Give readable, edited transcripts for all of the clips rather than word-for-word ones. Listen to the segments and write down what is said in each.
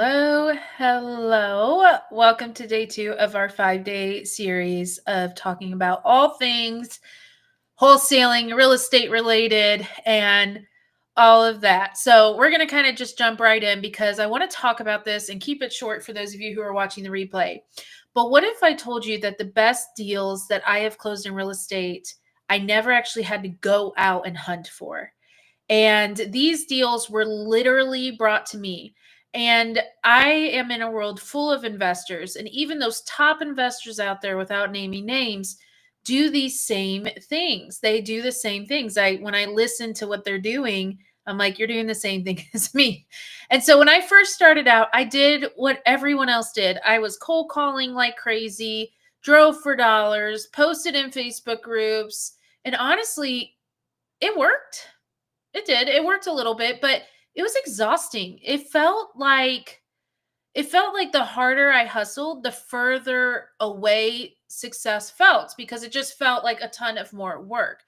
Hello, hello. Welcome to day 2 of our 5-day series of talking about all things wholesaling, real estate related, and all of that. So, we're going to kind of just jump right in because I want to talk about this and keep it short for those of you who are watching the replay. But what if I told you that the best deals that I have closed in real estate, I never actually had to go out and hunt for? And these deals were literally brought to me. And I am in a world full of investors. And even those top investors out there, without naming names, do these same things. They do the same things. When I listen to what they're doing, I'm like, you're doing the same thing as me. And so when I first started out, I did what everyone else did. I was cold calling like crazy, drove for dollars, posted in Facebook groups. And honestly, it worked. It did. It worked a little bit, but it was exhausting. It felt like the harder I hustled, the further away success felt because it just felt like a ton of more work.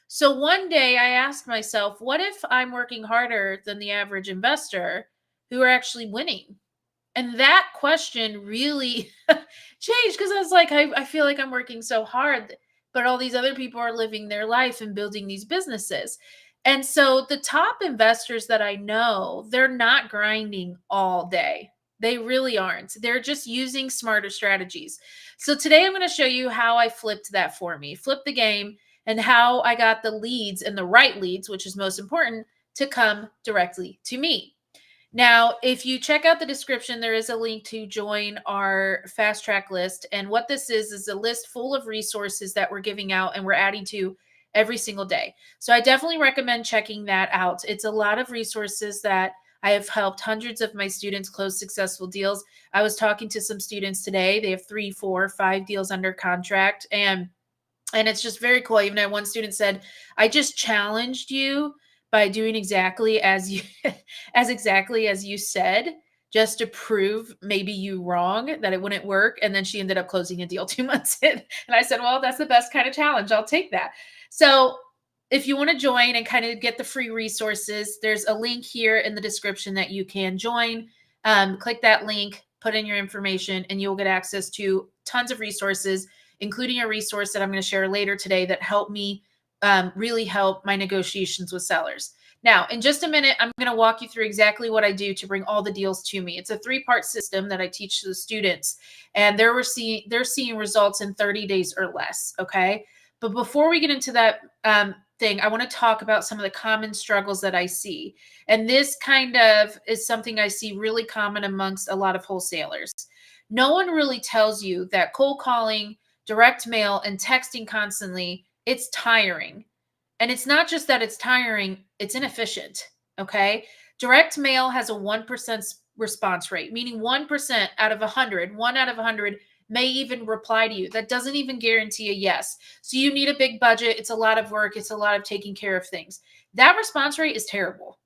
So one day I asked myself, what if I'm working harder than the average investor who are actually winning? And that question really changed because I was like, I feel like I'm working so hard, but all these other people are living their life and building these businesses. And so the top investors that I know, they're not grinding all day. They really aren't. They're just using smarter strategies. So today I'm going to show you how I flipped that for me, flipped the game, and how I got the leads and the right leads, which is most important, to come directly to me. Now, if you check out the description, there is a link to join our fast track list. And what this is a list full of resources that we're giving out and we're adding to every single day. So I definitely recommend checking that out. It's a lot of resources that I have helped hundreds of my students close successful deals. I was talking to some students today. They have 3, 4, 5 deals under contract. And it's just very cool. Even one student said, I just challenged you by doing exactly as you as exactly as you said, just to prove maybe you wrong that it wouldn't work. And then she ended up closing a deal 2 months in. And I said, well, that's the best kind of challenge. I'll take that. So if you want to join and kind of get the free resources, there's a link here in the description that you can join. Click that link, put in your information, and you'll get access to tons of resources, including a resource that I'm going to share later today that helped me really help my negotiations with sellers. Now, in just a minute, I'm going to walk you through exactly what I do to bring all the deals to me. It's a 3-part system that I teach to the students, and they're seeing results in 30 days or less. Okay. But before we get into that thing, I want to talk about some of the common struggles that I see. And this kind of is something I see really common amongst a lot of wholesalers. No one really tells you that cold calling, direct mail, and texting constantly, it's tiring. And it's not just that it's tiring, it's inefficient. Okay. Direct mail has a 1% response rate, meaning 1% out of 100, 1 out of 100 may even reply to you. That doesn't even guarantee a yes. So you need a big budget. It's a lot of work. It's a lot of taking care of things. That response rate is terrible.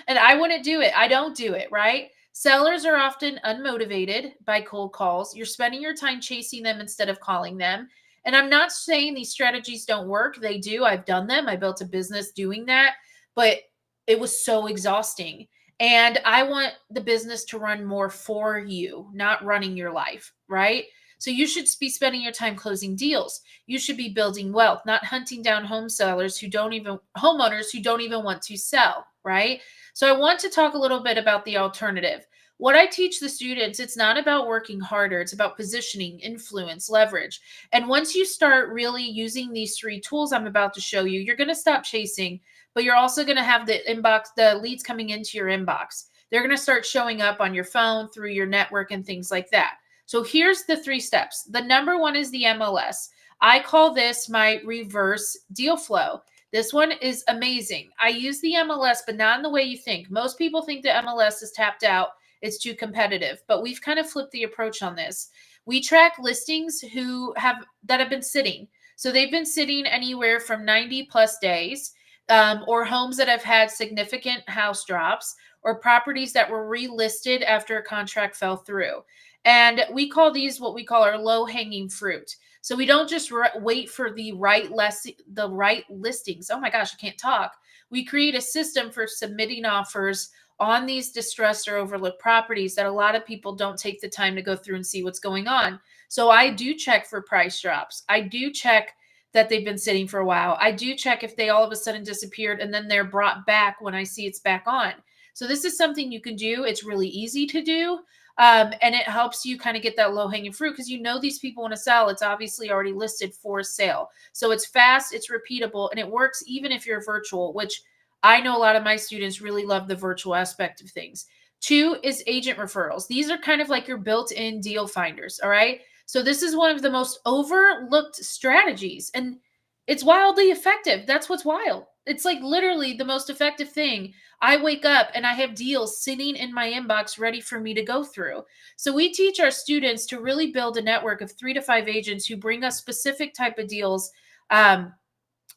And I wouldn't do it. I don't do it, right? Sellers are often unmotivated by cold calls. You're spending your time chasing them instead of calling them. And I'm not saying these strategies don't work. They do. I've done them. I built a business doing that, but it was so exhausting. And I want the business to run more for you, not running your life, right? So you should be spending your time closing deals. You should be building wealth, not hunting down homeowners who don't even want to sell, right? So I want to talk a little bit about the alternative. What I teach the students, it's not about working harder. It's about positioning, influence, leverage. And once you start really using these 3 tools I'm about to show you, you're going to stop chasing, but you're also going to have the leads coming into your inbox. They're going to start showing up on your phone, through your network, and things like that. So here's the 3 steps. The number 1 is the MLS. I call this my reverse deal flow. This one is amazing. I use the MLS, but not in the way you think. Most people think the MLS is tapped out. It's too competitive, but we've kind of flipped the approach on this. We track listings that have been sitting. So they've been sitting anywhere from 90 plus days, or homes that have had significant house drops, or properties that were relisted after a contract fell through. And we call these what we call our low hanging fruit. So we don't just wait for the right listings. Oh my gosh, I can't talk. We create a system for submitting offers on these distressed or overlooked properties that a lot of people don't take the time to go through and see what's going on. So I do check for price drops. I do check that they've been sitting for a while. I do check if they all of a sudden disappeared and then they're brought back when I see it's back on. So this is something you can do. It's really easy to do. And it helps you kind of get that low hanging fruit because you know these people want to sell. It's obviously already listed for sale. So it's fast, it's repeatable, and it works even if you're virtual, which I know a lot of my students really love the virtual aspect of things. Two is agent referrals. These are kind of like your built in deal finders. All right. So this is one of the most overlooked strategies, and it's wildly effective. That's what's wild. It's like literally the most effective thing. I wake up and I have deals sitting in my inbox ready for me to go through. So we teach our students to really build a network of 3 to 5 agents who bring us specific type of deals um,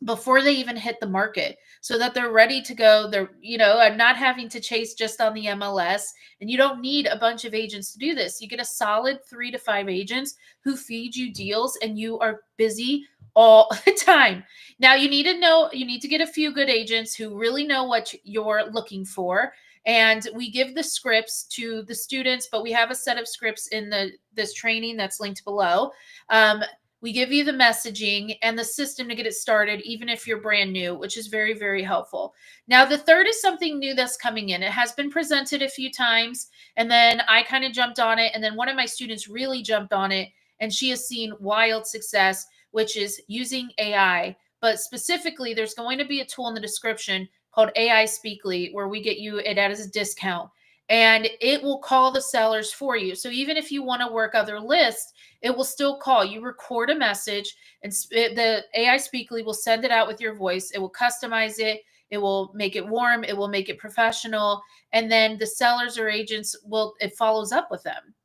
before they even hit the market so that they're ready to go. They're, I'm not having to chase just on the MLS. And you don't need a bunch of agents to do this. You get a solid 3 to 5 agents who feed you deals and you are busy all the time. Now you need to get a few good agents who really know what you're looking for. And we give the scripts to the students, but we have a set of scripts in this training that's linked below. We give you the messaging and the system to get it started, even if you're brand new, which is very, very helpful. Now, the third is something new that's coming in. It has been presented a few times, and then I kind of jumped on it, and then one of my students really jumped on it, and she has seen wild success, which is using AI. But specifically, there's going to be a tool in the description called AI Speakly, where we get you it as a discount, and it will call the sellers for you. So even if you want to work other lists, it will still call. You record a message, and the AI Speakly will send it out with your voice. It will customize it. It will make it warm. It will make it professional. And then the sellers or agents it follows up with them.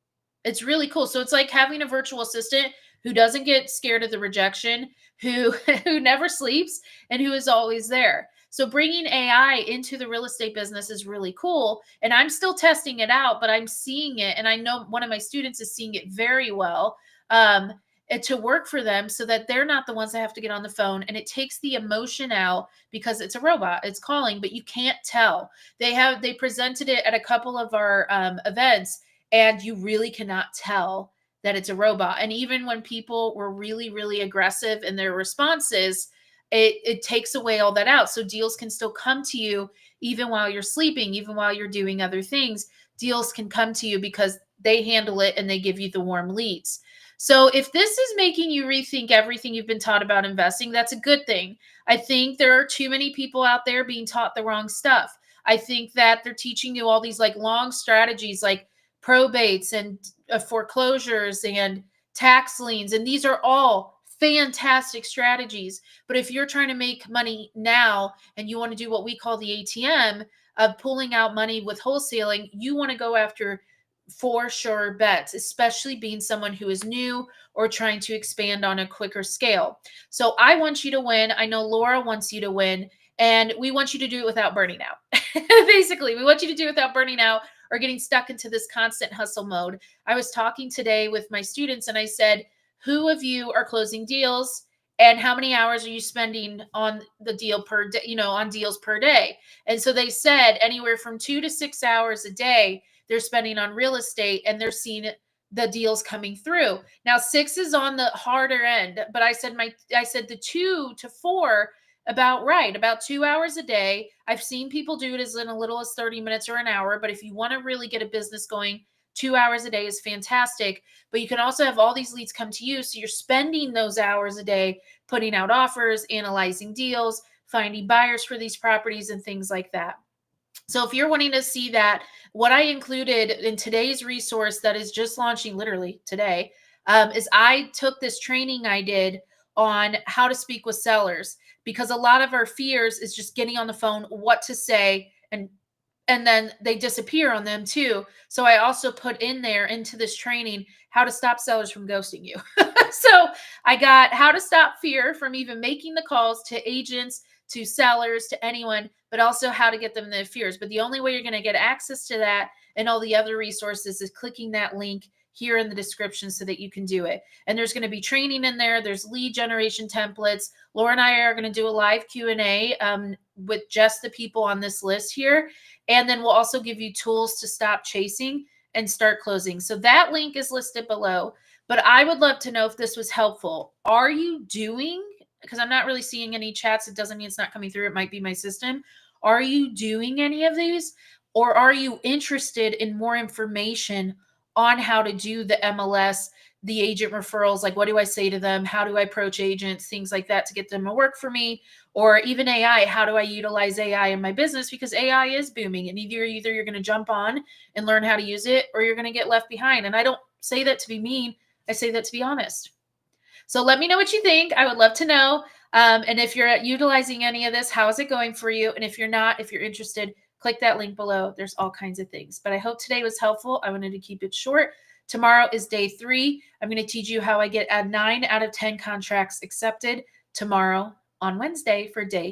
It's really cool. So it's like having a virtual assistant who doesn't get scared of the rejection, who who never sleeps, and who is always there. So bringing AI into the real estate business is really cool. And I'm still testing it out, but I'm seeing it. And I know one of my students is seeing it very well and to work for them so that they're not the ones that have to get on the phone. And it takes the emotion out because it's a robot, it's calling, but you can't tell. They presented it at a couple of our events, and you really cannot tell that it's a robot. And even when people were really, really aggressive in their responses, it takes away all that out. So deals can still come to you even while you're sleeping, even while you're doing other things. Deals can come to you because they handle it and they give you the warm leads. So if this is making you rethink everything you've been taught about investing, that's a good thing. I think there are too many people out there being taught the wrong stuff. I think that they're teaching you all these like long strategies like probates and foreclosures and tax liens. And these are all fantastic strategies. But if you're trying to make money now and you want to do what we call the ATM of pulling out money with wholesaling, you want to go after for sure bets, especially being someone who is new or trying to expand on a quicker scale. So I want you to win. I know Laura wants you to win, and we want you to do it without burning out. Basically, we want you to do it without burning out or getting stuck into this constant hustle mode. I was talking today with my students and I said, who of you are closing deals and how many hours are you spending on the deal per day, on deals per day? And so they said anywhere from 2 to 6 hours a day they're spending on real estate, and they're seeing the deals coming through. Now 6 is on the harder end, but I said the 2 to 4 about 2 hours a day. I've seen people do it as in a little as 30 minutes or an hour, but if you want to really get a business going, 2 hours a day is fantastic. But you can also have all these leads come to you. So you're spending those hours a day putting out offers, analyzing deals, finding buyers for these properties and things like that. So if you're wanting to see that, what I included in today's resource that is just launching literally today is I took this training I did on how to speak with sellers, because a lot of our fears is just getting on the phone, what to say, and then they disappear on them too. So I also put in there into this training how to stop sellers from ghosting you. So I got how to stop fear from even making the calls to agents, to sellers, to anyone, but also how to get them the fears. But the only way you're going to get access to that and all the other resources is clicking that link here in the description so that you can do it. And there's going to be training in there. There's lead generation templates. Laura and I are going to do a live Q&A with just the people on this list here. And then we'll also give you tools to stop chasing and start closing. So that link is listed below. But I would love to know if this was helpful. Are you doing, because I'm not really seeing any chats. It doesn't mean it's not coming through. It might be my system. Are you doing any of these? Or are you interested in more information on how to do the MLS, the agent referrals? Like, what do I say to them? How do I approach agents? Things like that to get them to work for me. Or even AI, how do I utilize AI in my business? Because AI is booming, and either you're going to jump on and learn how to use it, or you're going to get left behind. And I don't say that to be mean. I say that to be honest. So let me know what you think. I would love to know. And if you're utilizing any of this, how is it going for you? And if you're not, if you're interested, click that link below. There's all kinds of things. But I hope today was helpful. I wanted to keep it short. Tomorrow is day 3. I'm going to teach you how I get 9 out of 10 contracts accepted tomorrow on Wednesday for day